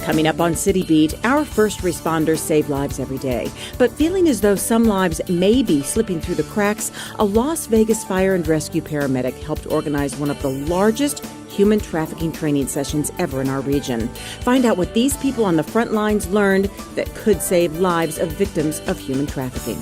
Coming up on City Beat, our first responders save lives every day. But feeling as though some lives may be slipping through the cracks, a Las Vegas fire and rescue paramedic helped organize one of the largest human trafficking training sessions ever in our region. Find out what these people on the front lines learned that could save lives of victims of human trafficking.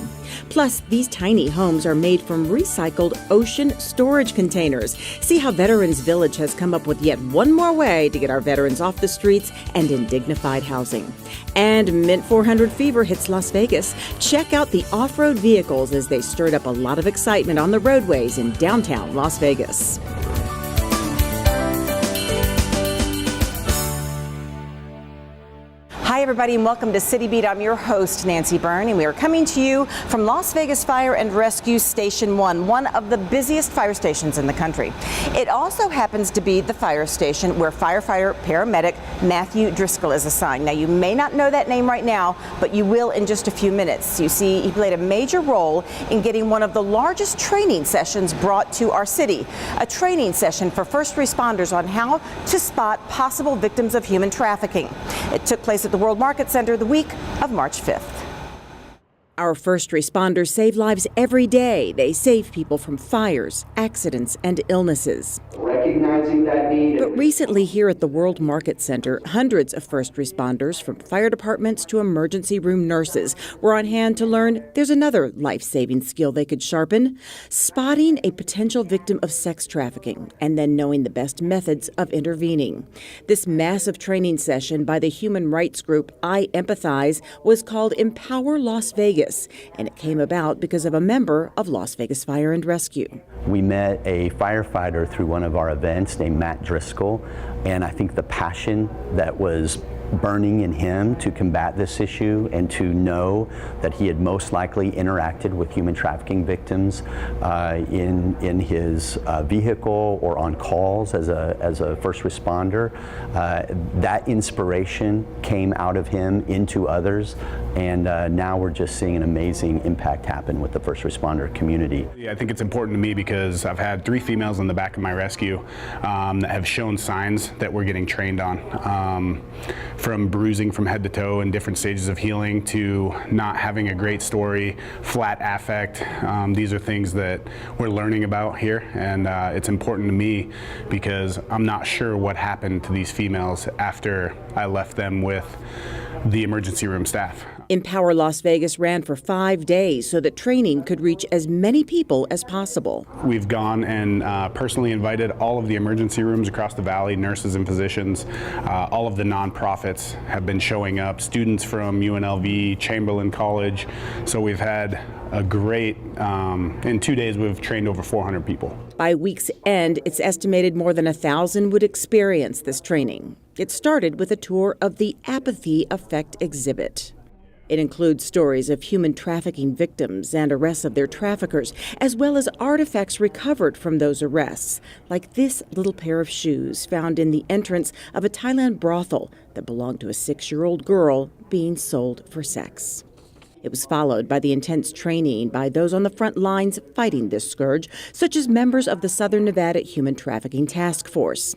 Plus, these tiny homes are made from recycled ocean storage containers. See how Veterans Village has come up with yet one more way to get our veterans off the streets and in dignified housing. And Mint 400 fever hits Las Vegas. Check out the off-road vehicles as they stirred up a lot of excitement on the roadways in downtown Las Vegas. Hi, everybody, and welcome to City Beat. I'm your host, Nancy Byrne, and we are coming to you from Las Vegas Fire and Rescue Station 1, one of the busiest fire stations in the country. It also happens to be the fire station where firefighter paramedic Matthew Driscoll is assigned. Now, you may not know that name right now, but you will in just a few minutes. You see, he played a major role in getting one of the largest training sessions brought to our city, a training session for first responders on how to spot possible victims of human trafficking. It took place at the World Market Center the week of March 5th. Our first responders save lives every day. They save people from fires, accidents, and illnesses. Recognizing that need. But recently here at the World Market Center, hundreds of first responders from fire departments to emergency room nurses were on hand to learn there's another life-saving skill they could sharpen: spotting a potential victim of sex trafficking and then knowing the best methods of intervening. This massive training session by the human rights group I Empathize was called Empower Las Vegas, and it came about because of a member of Las Vegas Fire and Rescue. We met a firefighter through one of our events named Matt Driscoll, and I think the passion that was burning in him to combat this issue and to know that he had most likely interacted with human trafficking victims in his vehicle or on calls as a first responder, that inspiration came out of him into others, and now we're just seeing an amazing impact happen with the first responder community. I think it's important to me because I've had 3 females in the back of my rescue that have shown signs that we're getting trained on. From bruising from head to toe in different stages of healing to not having a great story, flat affect. These are things that we're learning about here, and it's important to me because I'm not sure what happened to these females after I left them with the emergency room staff. Empower Las Vegas ran for 5 days so that training could reach as many people as possible. We've gone and personally invited all of the emergency rooms across the valley, nurses and physicians. All of the nonprofits have been showing up, students from UNLV, Chamberlain College. So we've had a great, in 2 days we've trained over 400 people. By week's end, it's estimated more than 1,000 would experience this training. It started with a tour of the Apathy Effect exhibit. It includes stories of human trafficking victims and arrests of their traffickers, as well as artifacts recovered from those arrests, like this little pair of shoes found in the entrance of a Thailand brothel that belonged to a 6-year-old girl being sold for sex. It was followed by the intense training by those on the front lines fighting this scourge, such as members of the Southern Nevada Human Trafficking Task Force.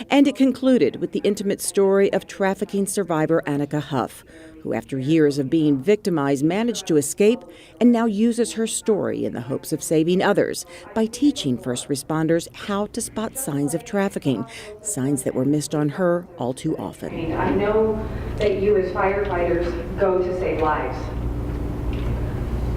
And it concluded with the intimate story of trafficking survivor Annika Huff, who after years of being victimized managed to escape and now uses her story in the hopes of saving others by teaching first responders how to spot signs of trafficking, signs that were missed on her all too often. I know that you as firefighters go to save lives.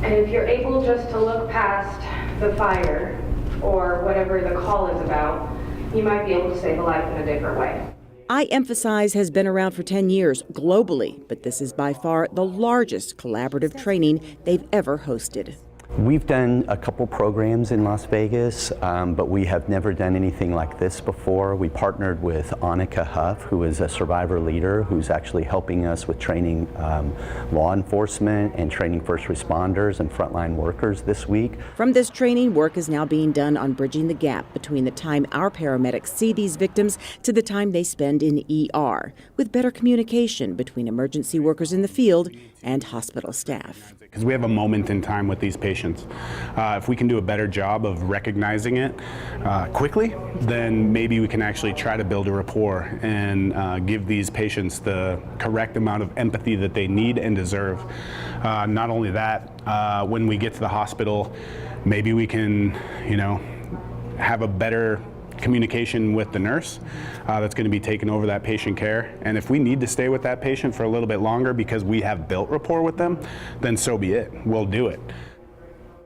And if you're able just to look past the fire or whatever the call is about, you might be able to save a life in a different way. I Empathize has been around for 10 years globally, but this is by far the largest collaborative training they've ever hosted. We've done a couple programs in Las Vegas, but we have never done anything like this before. We partnered with Annika Huff, who is a survivor leader who's actually helping us with training law enforcement and training first responders and frontline workers this week. From this training, work is now being done on bridging the gap between the time our paramedics see these victims to the time they spend in ER, with better communication between emergency workers in the field and hospital staff. because we have a moment in time with these patients. If we can do a better job of recognizing it quickly, then maybe we can actually try to build a rapport and give these patients the correct amount of empathy that they need and deserve. Not only that, when we get to the hospital, maybe we can, have a better communication with the nurse that's going to be taking over that patient care. And if we need to stay with that patient for a little bit longer because we have built rapport with them, then so be it. We'll do it.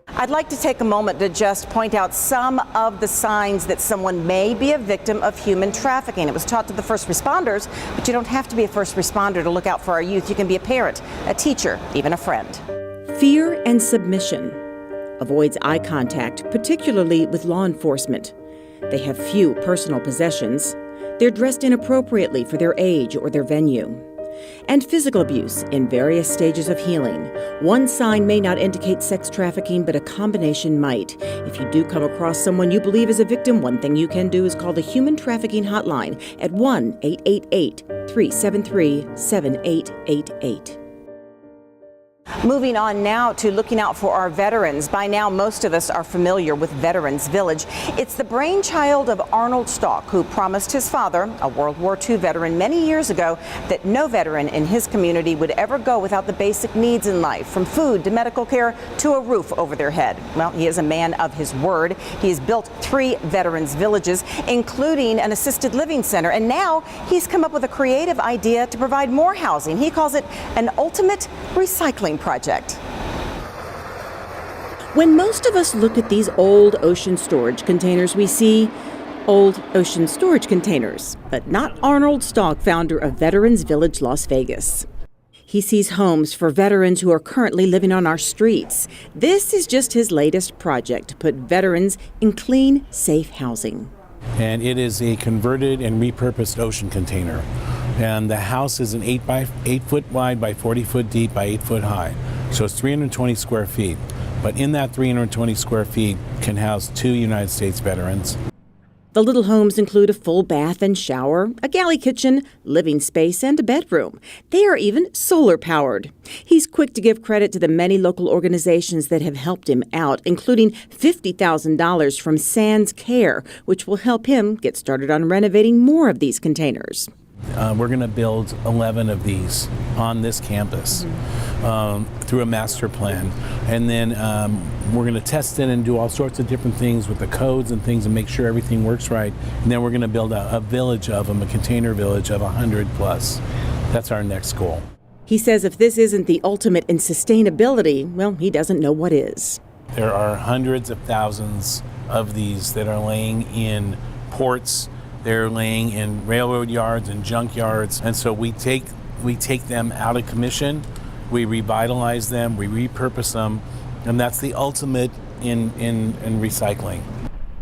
I'd like to take a moment to just point out some of the signs that someone may be a victim of human trafficking. It was taught to the first responders, but you don't have to be a first responder to look out for our youth. You can be a parent, a teacher, even a friend. Fear and submission. Avoids eye contact, particularly with law enforcement. They have few personal possessions. They're dressed inappropriately for their age or their venue. And physical abuse in various stages of healing. One sign may not indicate sex trafficking, but a combination might. If you do come across someone you believe is a victim, one thing you can do is call the Human Trafficking Hotline at 1-888-373-7888. Moving on now to looking out for our veterans. By now, most of us are familiar with Veterans Village. It's the brainchild of Arnold STALK, who promised his father, a World War II veteran many years ago, that no veteran in his community would ever go without the basic needs in life, from food to medical care to a roof over their head. Well, he is a man of his word. He has built 3 veterans villages, including an assisted living center, and now he's come up with a creative idea to provide more housing. He calls it an ultimate recycling project. When most of us look at these old ocean storage containers, we see old ocean storage containers, but not Arnold STALK, founder of Veterans Village, Las Vegas. He sees homes for veterans who are currently living on our streets. This is just his latest project to put veterans in clean, safe housing. And it is a converted and repurposed ocean container. And the house is an 8 foot wide by 40 foot deep by 8 foot high. So it's 320 square feet. But in that 320 square feet can house 2 United States veterans. The little homes include a full bath and shower, a galley kitchen, living space, and a bedroom. They are even solar powered. He's quick to give credit to the many local organizations that have helped him out, including $50,000 from Sands Care, which will help him get started on renovating more of these containers. We're going to build 11 of these on this campus through a master plan. And then we're going to test it and do all sorts of different things with the codes and things and make sure everything works right. And then we're going to build a village of them, a container village of 100 plus. That's our next goal. He says if this isn't the ultimate in sustainability, well, he doesn't know what is. There are hundreds of thousands of these that are laying in ports. They're laying in railroad yards and junk yards. And so we take them out of commission, we revitalize them, we repurpose them, and that's the ultimate in recycling.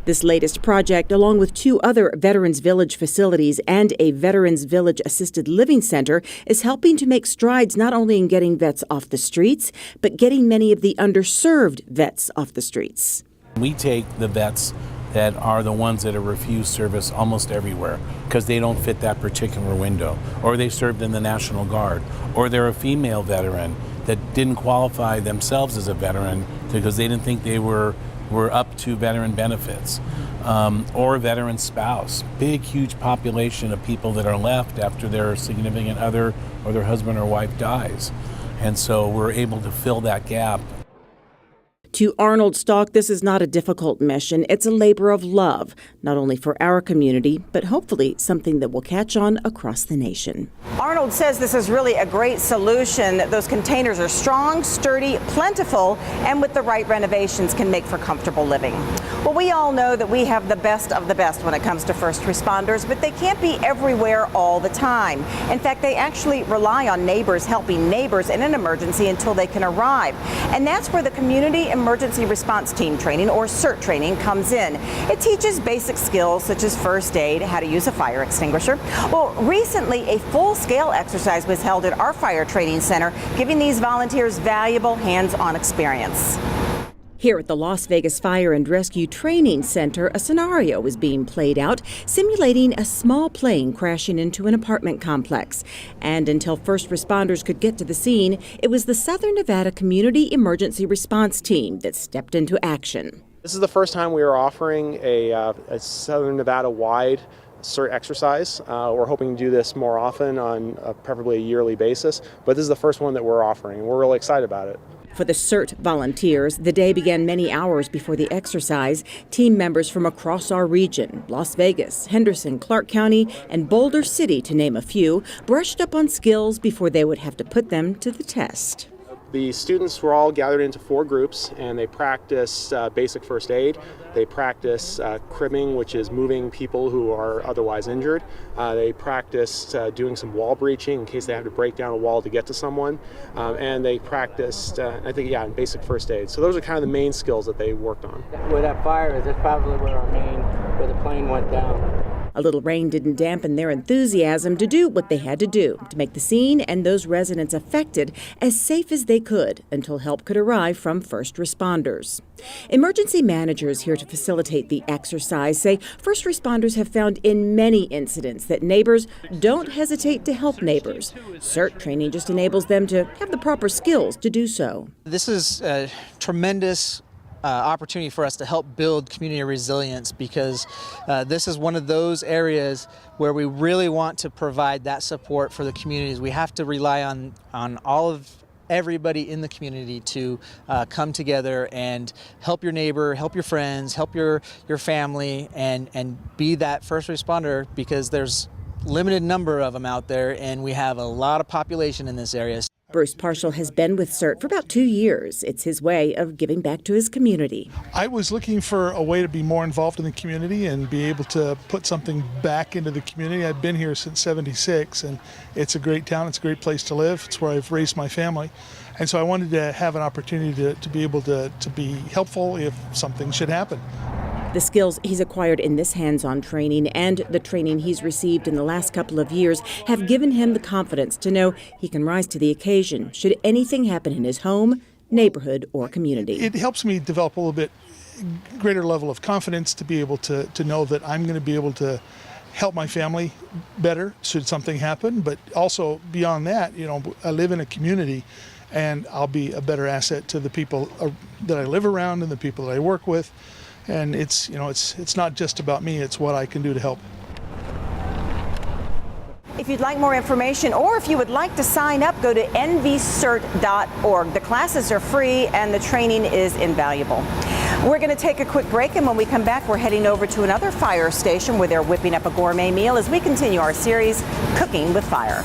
This latest project, along with 2 other Veterans Village facilities and a Veterans Village Assisted Living Center, is helping to make strides not only in getting vets off the streets, but getting many of the underserved vets off the streets. We take the vets that are the ones that are refused service almost everywhere because they don't fit that particular window, or they served in the National Guard, or they're a female veteran that didn't qualify themselves as a veteran because they didn't think they were up to veteran benefits, or a veteran spouse. Big, huge population of people that are left after their significant other or their husband or wife dies. And so we're able to fill that gap. To Arnold STALK, this is not a difficult mission. It's a labor of love, not only for our community, but hopefully something that will catch on across the nation. Arnold says this is really a great solution. Those containers are strong, sturdy, plentiful, and with the right renovations can make for comfortable living. Well, we all know that we have the best of the best when it comes to first responders, but they can't be everywhere all the time. In fact, they actually rely on neighbors helping neighbors in an emergency until they can arrive. And that's where the Community Emergency Response Team Training, or CERT training, comes in. It teaches basic skills such as first aid, how to use a fire extinguisher. Well, recently a full-scale exercise was held at our fire training center, giving these volunteers valuable hands-on experience. Here at the Las Vegas Fire and Rescue Training Center, a scenario is being played out, simulating a small plane crashing into an apartment complex. And until first responders could get to the scene, it was the Southern Nevada Community Emergency Response Team that stepped into action. This is the first time we are offering a Southern Nevada-wide CERT exercise. We're hoping to do this more often on preferably a yearly basis, but this is the first one that we're offering, and we're really excited about it. For the CERT volunteers, the day began many hours before the exercise. Team members from across our region, Las Vegas, Henderson, Clark County, and Boulder City, to name a few, brushed up on skills before they would have to put them to the test. The students were all gathered into 4 groups, and they practiced basic first aid. They practiced cribbing, which is moving people who are otherwise injured. They practiced doing some wall breaching in case they have to break down a wall to get to someone. And they practiced, in basic first aid. So those are kind of the main skills that they worked on. Where that fire is, that's probably where the plane went down. A little rain didn't dampen their enthusiasm to do what they had to do to make the scene and those residents affected as safe as they could until help could arrive from first responders. Emergency managers here to facilitate the exercise say first responders have found in many incidents that neighbors don't hesitate to help neighbors. CERT training just enables them to have the proper skills to do so. This is a tremendous opportunity for us to help build community resilience, because this is one of those areas where we really want to provide that support for the communities. We have to rely on all of everybody in the community to come together and help your neighbor, help your friends, help your family, and be that first responder, because there's limited number of them out there and we have a lot of population in this area. Bruce Parshall has been with CERT for about 2 years. It's his way of giving back to his community. I was looking for a way to be more involved in the community and be able to put something back into the community. I've been here since '76, and it's a great town. It's a great place to live. It's where I've raised my family. And so I wanted to have an opportunity to be able to be helpful if something should happen. The skills he's acquired in this hands-on training and the training he's received in the last couple of years have given him the confidence to know he can rise to the occasion should anything happen in his home, neighborhood, or community. It helps me develop a little bit greater level of confidence to be able to know that I'm going to be able to help my family better should something happen. But also beyond that, I live in a community, and I'll be a better asset to the people that I live around and the people that I work with. And it's not just about me, it's what I can do to help. If you'd like more information or if you would like to sign up, go to nvcert.org. The classes are free and the training is invaluable. We're going to take a quick break, and when we come back, we're heading over to another fire station where they're whipping up a gourmet meal as we continue our series, Cooking with Fire.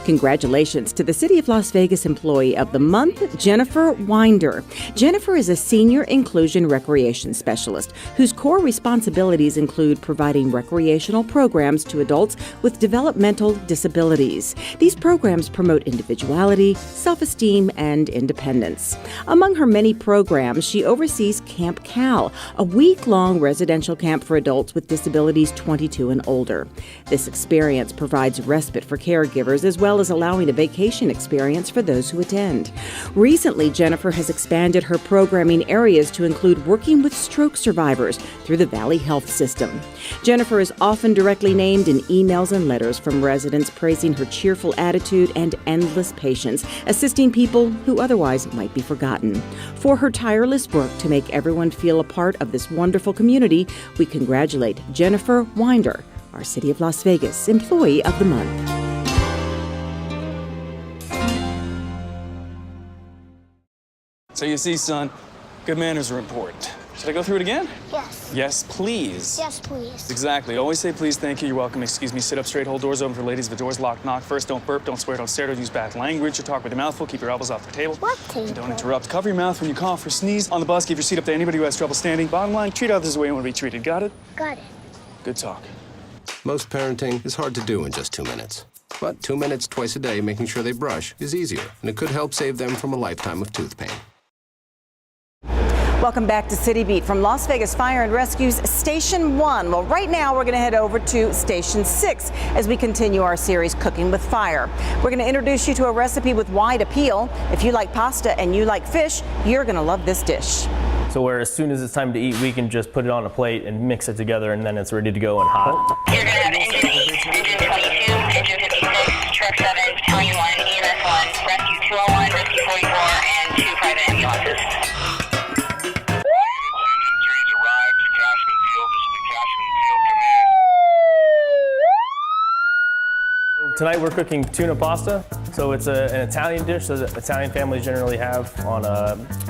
Congratulations to the City of Las Vegas Employee of the Month, Jennifer Winder. Jennifer is a senior inclusion recreation specialist whose core responsibilities include providing recreational programs to adults with developmental disabilities. These programs promote individuality, self-esteem, and independence. Among her many programs, she oversees Camp Cal, a week-long residential camp for adults with disabilities 22 and older. This experience provides respite for caregivers as well as allowing a vacation experience for those who attend. Recently, Jennifer has expanded her programming areas to include working with stroke survivors through the Valley Health System. Jennifer is often directly named in emails and letters from residents praising her cheerful attitude and endless patience, assisting people who otherwise might be forgotten. For her tireless work to make everyone feel a part of this wonderful community, we congratulate Jennifer Winder, our City of Las Vegas Employee of the Month. So you see, son, good manners are important. Should I go through it again? Yes. Yes, please. Yes, please. Exactly. Always say please, thank you, you're welcome, excuse me, sit up straight, hold doors open for ladies. If the door's locked, knock first, don't burp, don't swear, don't stare, don't use bad language, or talk with your mouth full, keep your elbows off the table. What table? And don't interrupt. Cover your mouth when you cough or sneeze. On the bus, give your seat up to anybody who has trouble standing. Bottom line, treat others the way you want to be treated. Got it? Got it. Good talk. Most parenting is hard to do in just 2 minutes. But 2 minutes twice a day making sure they brush is easier, and it could help save them from a lifetime of tooth pain. Welcome back to City Beat from Las Vegas Fire and Rescue's Station 1. Well, right now we're going to head over to Station 6 as we continue our series Cooking with Fire. We're going to introduce you to a recipe with wide appeal. If you like pasta and you like fish, you're going to love this dish. So where as soon as it's time to eat, we can just put it on a plate and mix it together, and then it's ready to go and hot. You're going to have engine 8, engine 22, engine 56, truck 7, battalion 1, EMS 1, rescue 201, rescue 44, and 2 private ambulances. Tonight we're cooking tuna pasta. So it's an Italian dish that Italian families generally have on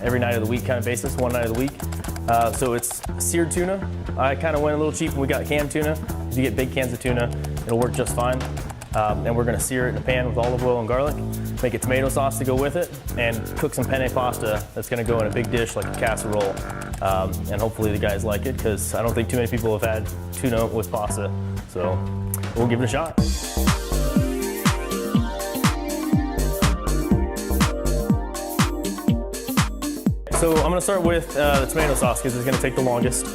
every night of the week kind of basis, one night of the week. So it's seared tuna. I kind of went a little cheap and we got canned tuna. If you get big cans of tuna, it'll work just fine. And we're gonna sear it in a pan with olive oil and garlic, make a tomato sauce to go with it, and cook some penne pasta that's gonna go in a big dish like a casserole. And hopefully the guys like it, because I don't think too many people have had tuna with pasta. So we'll give it a shot. So I'm gonna start with the tomato sauce because it's gonna take the longest.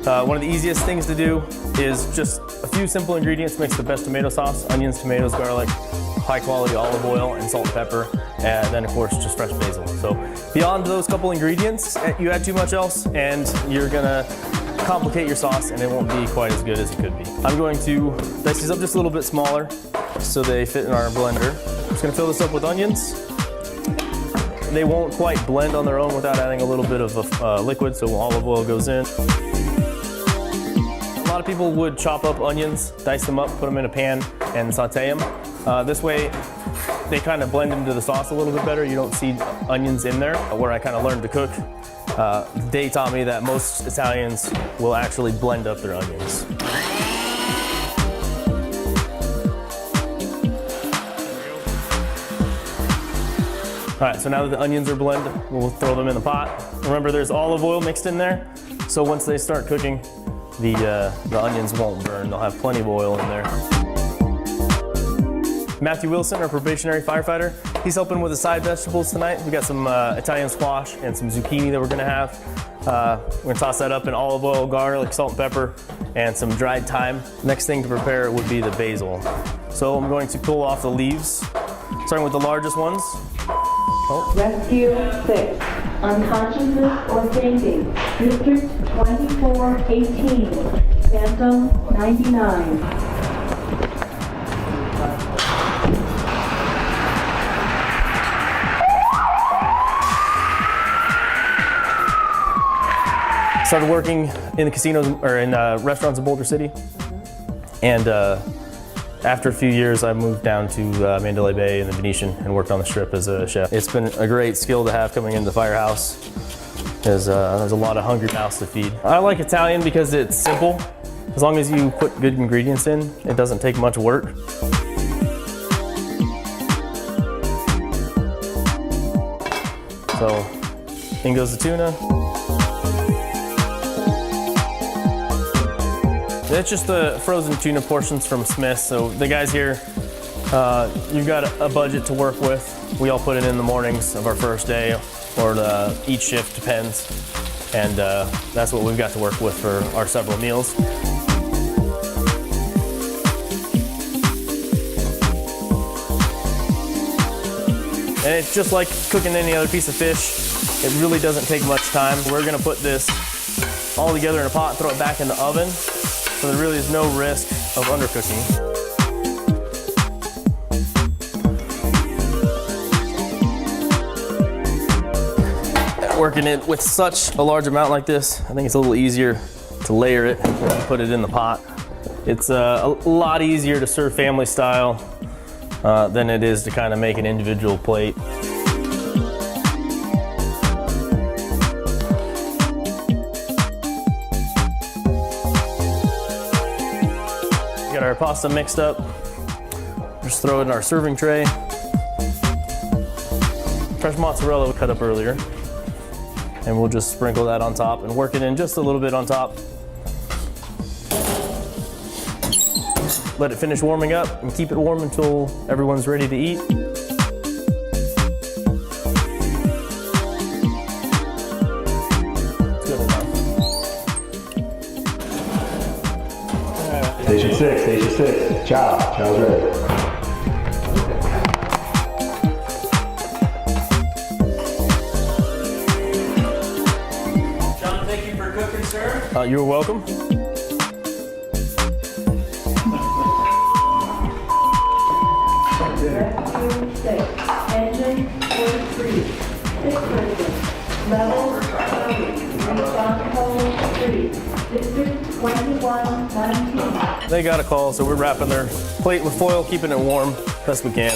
One of the easiest things to do is just a few simple ingredients makes the best tomato sauce: onions, tomatoes, garlic, high quality olive oil, and salt and pepper, and then of course just fresh basil. So beyond those couple ingredients, you add too much else and you're gonna complicate your sauce and it won't be quite as good as it could be. I'm going to dice these up just a little bit smaller so they fit in our blender. I'm just gonna fill this up with onions. They won't quite blend on their own without adding a little bit of liquid, so olive oil goes in. A lot of people would chop up onions, dice them up, put them in a pan, and saute them. This way, they kind of blend into the sauce a little bit better. You don't see onions in there. Where I kind of learned to cook, they taught me that most Italians will actually blend up their onions. All right, so now that the onions are blended, we'll throw them in the pot. Remember, there's olive oil mixed in there, so once they start cooking, the onions won't burn. They'll have plenty of oil in there. Matthew Wilson, our probationary firefighter, he's helping with the side vegetables tonight. We got some Italian squash and some zucchini that we're gonna have. We're gonna toss that up in olive oil, garlic, salt and pepper, and some dried thyme. Next thing to prepare would be the basil. So I'm going to pull off the leaves, starting with the largest ones. Oh. Rescue 6, unconsciousness or fainting, District 2418, Phantom 99. Started working in the casinos or in restaurants in Boulder City, and after a few years, I moved down to Mandalay Bay in the Venetian and worked on the Strip as a chef. It's been a great skill to have coming into the firehouse, because there's a lot of hungry mouths to feed. I like Italian because it's simple. As long as you put good ingredients in, it doesn't take much work. So, in goes the tuna. It's just the frozen tuna portions from Smith's. So the guys here, you've got a budget to work with. We all put it in the mornings of our first day, or each shift depends. And that's what we've got to work with for our several meals. And it's just like cooking any other piece of fish. It really doesn't take much time. We're gonna put this all together in a pot, throw it back in the oven. So there really is no risk of undercooking. Working it with such a large amount like this, I think it's a little easier to layer it and put it in the pot. It's a lot easier to serve family style than it is to kind of make an individual plate. Got our pasta mixed up. Just throw it in our serving tray. Fresh mozzarella we cut up earlier. And we'll just sprinkle that on top and work it in just a little bit on top. Let it finish warming up and keep it warm until everyone's ready to eat. 6. Chow's ready. John, thank you for cooking, sir. You're welcome. Rescue 6. Engine 43. 6 residents. Level 30. Responsible 3. District 2119. They got a call, so we're wrapping their plate with foil, keeping it warm best we can.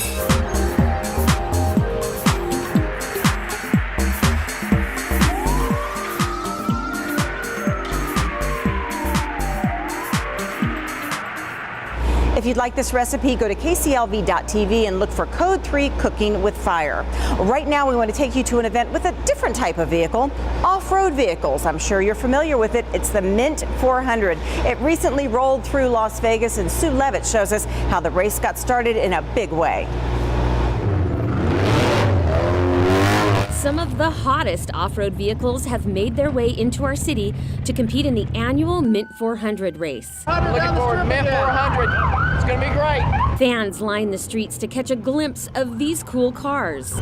If you'd like this recipe, go to kclv.tv and look for Code 3 Cooking with Fire. Right now, we want to take you to an event with a different type of vehicle, off-road vehicles. I'm sure you're familiar with it. It's the Mint 400. It recently rolled through Las Vegas, and Sue Levitt shows us how the race got started in a big way. Some of the hottest off-road vehicles have made their way into our city to compete in the annual Mint 400 race. Looking forward to Mint 400. It's going to be great. Fans line the streets to catch a glimpse of these cool cars.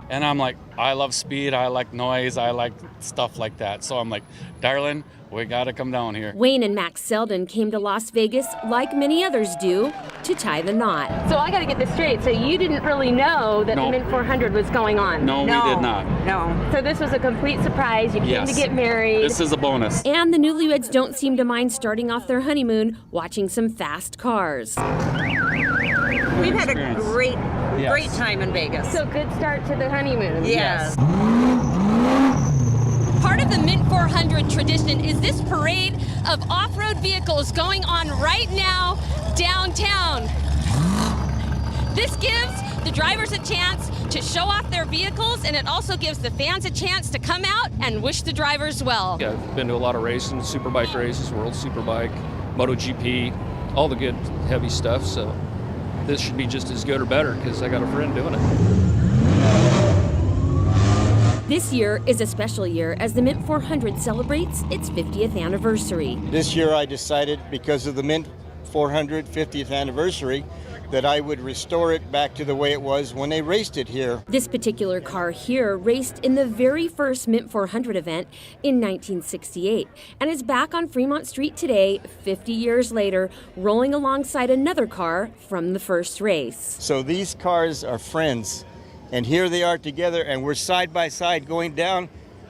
And I'm like, I love speed, I like noise, I like stuff like that. So I'm like, darling, we gotta come down here. Wayne and Max Selden came to Las Vegas, like many others do, to tie the knot. So I gotta get this straight. So you didn't really know that No. the Mint 400 was going on? No, we did not. No. So this was a complete surprise. You came to get married. This is a bonus. And the newlyweds don't seem to mind starting off their honeymoon watching some fast cars. We've had a great time in Vegas. So good start to the honeymoon. Yes. Part of the Mint 400 tradition is this parade of off-road vehicles going on right now downtown. This gives the drivers a chance to show off their vehicles, and it also gives the fans a chance to come out and wish the drivers well. Yeah, I've been to a lot of racing, superbike races, World Superbike, MotoGP, all the good heavy stuff, so this should be just as good or better because I got a friend doing it. This year is a special year as the Mint 400 celebrates its 50th anniversary. This year I decided, because of the Mint 400 50th anniversary, that I would restore it back to the way it was when they raced it here. This particular car here raced in the very first Mint 400 event in 1968 and is back on Fremont Street today, 50 years later, rolling alongside another car from the first race. So these cars are friends, and here they are together, and we're side by side going down,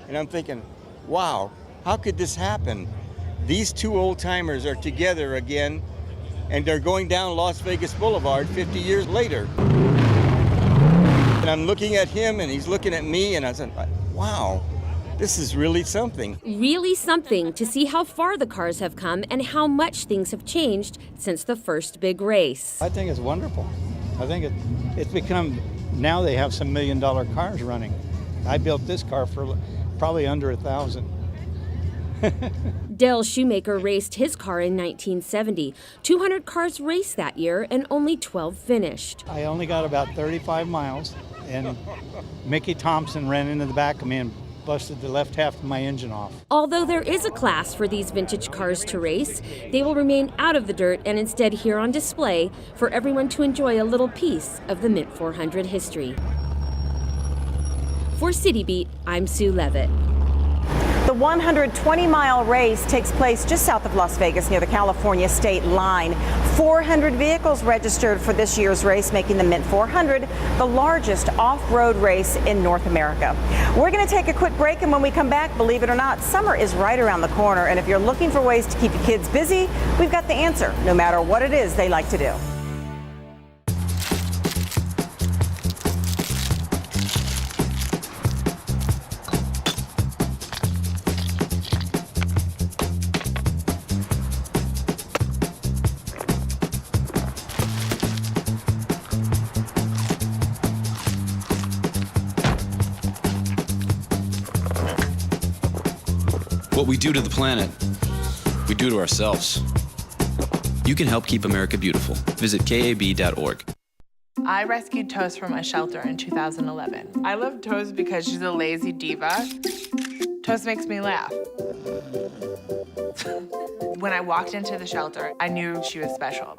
and I'm thinking, wow, how could this happen? These two old-timers are together again, and they're going down Las Vegas Boulevard 50 years later. And I'm looking at him, and he's looking at me, and I said, wow, this is really something. Really something to see how far the cars have come and how much things have changed since the first big race. I think it's wonderful. I think it's become, now they have some $1 million cars running. I built this car for probably under $1,000. Dale Shoemaker raced his car in 1970. 200 cars raced that year and only 12 finished. I only got about 35 miles, and Mickey Thompson ran into the back of me and busted the left half of my engine off. Although there is a class for these vintage cars to race, they will remain out of the dirt and instead here on display for everyone to enjoy a little piece of the Mint 400 history. For City Beat, I'm Sue Levitt. The 120-mile race takes place just south of Las Vegas near the California state line. 400 vehicles registered for this year's race, making the Mint 400 the largest off-road race in North America. We're going to take a quick break, and when we come back, believe it or not, summer is right around the corner, and if you're looking for ways to keep your kids busy, we've got the answer, no matter what it is they like to do. What we do to the planet, we do to ourselves. You can help keep America beautiful. Visit KAB.org. I rescued Toast from a shelter in 2011. I love Toast because she's a lazy diva. Toast makes me laugh. When I walked into the shelter, I knew she was special.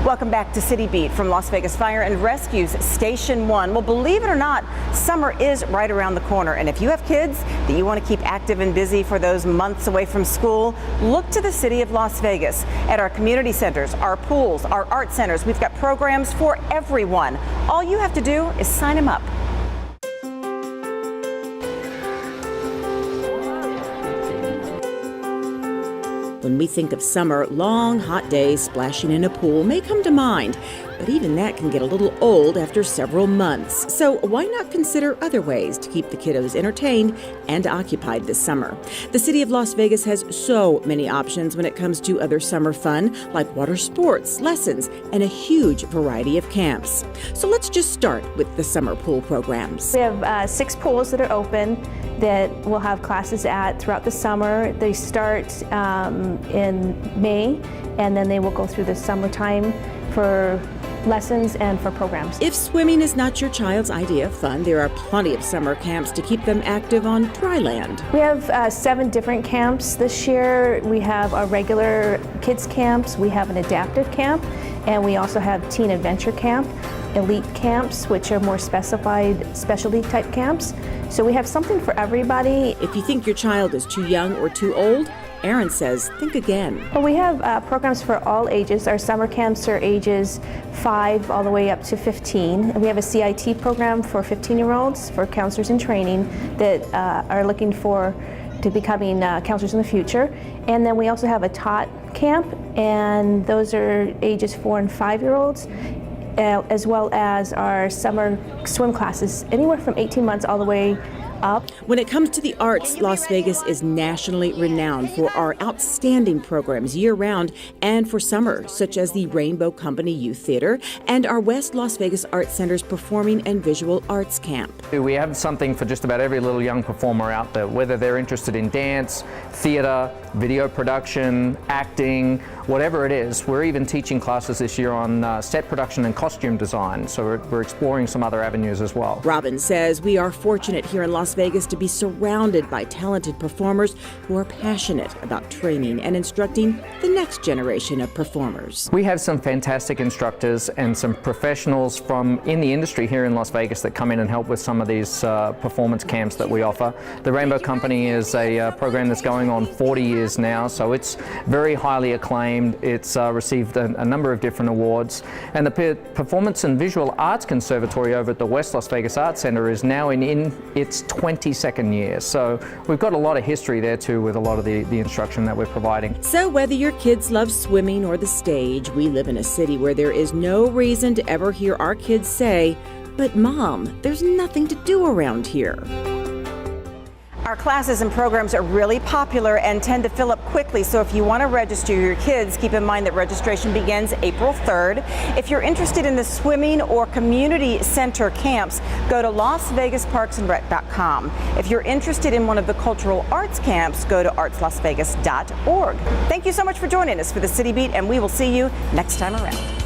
Welcome back to City Beat from Las Vegas Fire and Rescue's Station 1. Well, believe it or not, summer is right around the corner. And if you have kids that you want to keep active and busy for those months away from school, look to the city of Las Vegas. At our community centers, our pools, our art centers, we've got programs for everyone. All you have to do is sign them up. When we think of summer, long, hot days splashing in a pool may come to mind, but even that can get a little old after several months. So why not consider other ways to keep the kiddos entertained and occupied this summer? The city of Las Vegas has so many options when it comes to other summer fun, like water sports, lessons, and a huge variety of camps. So let's just start with the summer pool programs. We have 6 pools that are open that we'll have classes at throughout the summer. They start in May, and then they will go through the summertime for lessons and for programs. If swimming is not your child's idea of fun, there are plenty of summer camps to keep them active on dry land. We have 7 different camps this year. We have our regular kids camps, we have an adaptive camp, and we also have teen adventure camp, elite camps, which are more specified specialty type camps. So we have something for everybody. If you think your child is too young or too old, Erin says, think again. Well, we have programs for all ages. Our summer camps are ages 5 all the way up to 15. And we have a CIT program for 15-year-olds, for counselors in training that are looking to becoming counselors in the future. And then we also have a tot camp, and those are ages 4 and 5-year-olds. As well as our summer swim classes, anywhere from 18 months all the way up. When it comes to the arts, Las Vegas is nationally renowned for our outstanding programs year-round and for summer, such as the Rainbow Company Youth Theater and our West Las Vegas Art Center's Performing and Visual Arts Camp. We have something for just about every little young performer out there, whether they're interested in dance, theater, video production, acting, whatever it is. We're even teaching classes this year on set production and costume design, so we're exploring some other avenues as well. Robin says we are fortunate here in Las Vegas to be surrounded by talented performers who are passionate about training and instructing the next generation of performers. We have some fantastic instructors and some professionals from in the industry here in Las Vegas that come in and help with some of these performance camps that we offer. The Rainbow Company is a program that's going on 40 years now, so it's very highly acclaimed. It's received a number of different awards, and the Performance and Visual Arts Conservatory over at the West Las Vegas Arts Center is now in its 22nd year. So we've got a lot of history there too with a lot of the instruction that we're providing. So whether your kids love swimming or the stage, we live in a city where there is no reason to ever hear our kids say, "But Mom, there's nothing to do around here." Our classes and programs are really popular and tend to fill up quickly, so if you want to register your kids, keep in mind that registration begins April 3rd. If you're interested in the swimming or community center camps, go to LasVegasParksandRec.com. If you're interested in one of the cultural arts camps, go to artslasvegas.org. Thank you so much for joining us for the City Beat, and we will see you next time around.